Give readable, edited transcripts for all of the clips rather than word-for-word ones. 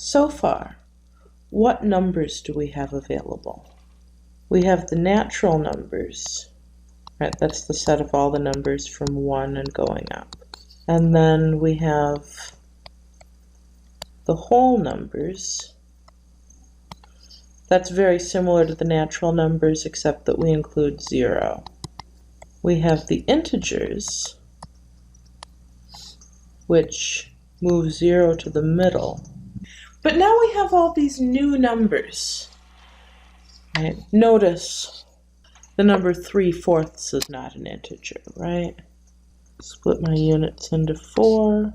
So far, what numbers do we have available? We have the natural numbers, right? That's the set of all the numbers from 1 and going up. And then we have the whole numbers. That's very similar to the natural numbers, except that we include 0. We have the integers, which move 0 to the middle. But now we have all these new numbers. Right? Notice the number 3/4 is not an integer, right? Split my units into 4.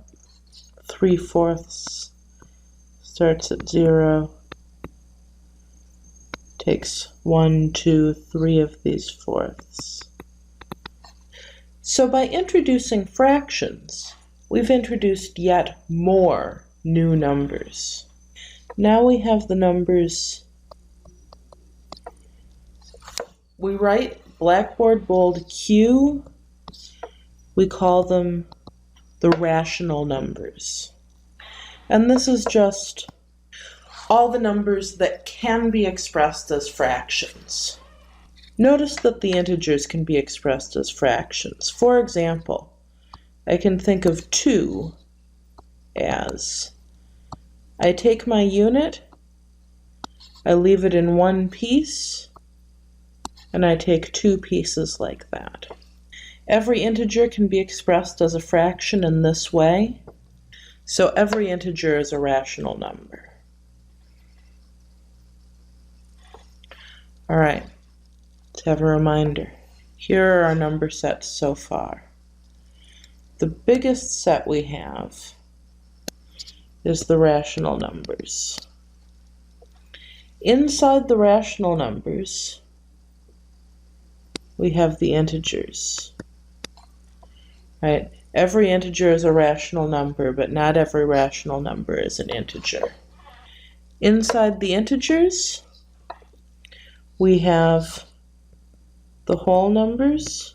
3/4 starts at 0. Takes 1, 2, 3 of these fourths. So by introducing fractions, we've introduced yet more new numbers. Now we have the numbers. We write Blackboard bold Q. We call them the rational numbers. And this is just all the numbers that can be expressed as fractions. Notice that the integers can be expressed as fractions. For example, I can think of 2 as, I take my unit, I leave it in one piece, and I take 2 pieces like that. Every integer can be expressed as a fraction in this way, so every integer is a rational number. All right, let's have a reminder. Here are our number sets so far. The biggest set we have is the rational numbers. Inside the rational numbers, we have the integers. Right? Every integer is a rational number, but not every rational number is an integer. Inside the integers, we have the whole numbers,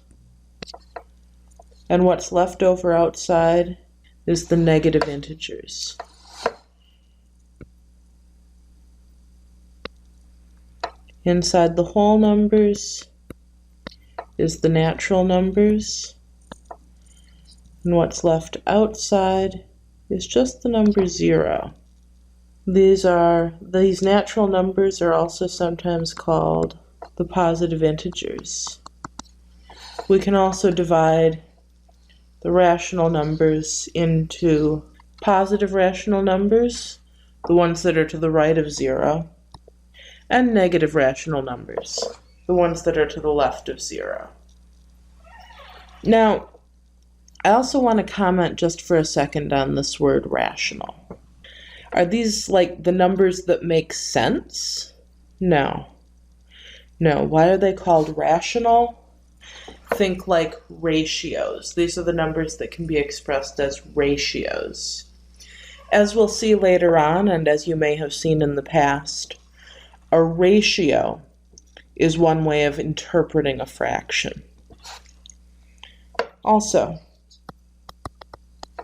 and what's left over outside is the negative integers. Inside the whole numbers is the natural numbers, and what's left outside is just the number 0. These natural numbers are also sometimes called the positive integers. We can also divide the rational numbers into positive rational numbers, the ones that are to the right of 0, and negative rational numbers, the ones that are to the left of 0. Now, I also want to comment just for a second on this word rational. Are these like the numbers that make sense? No. No. Why are they called rational? Think like ratios. These are the numbers that can be expressed as ratios. As we'll see later on, and as you may have seen in the past, a ratio is one way of interpreting a fraction. Also,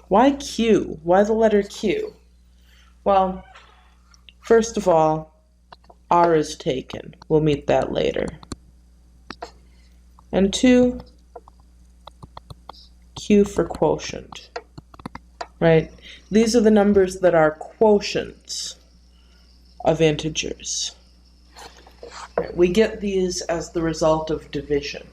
why Q? Why the letter Q? Well, first of all, R is taken. We'll meet that later. And 2, Q for quotient, right? These are the numbers that are quotients of integers. We get these as the result of division.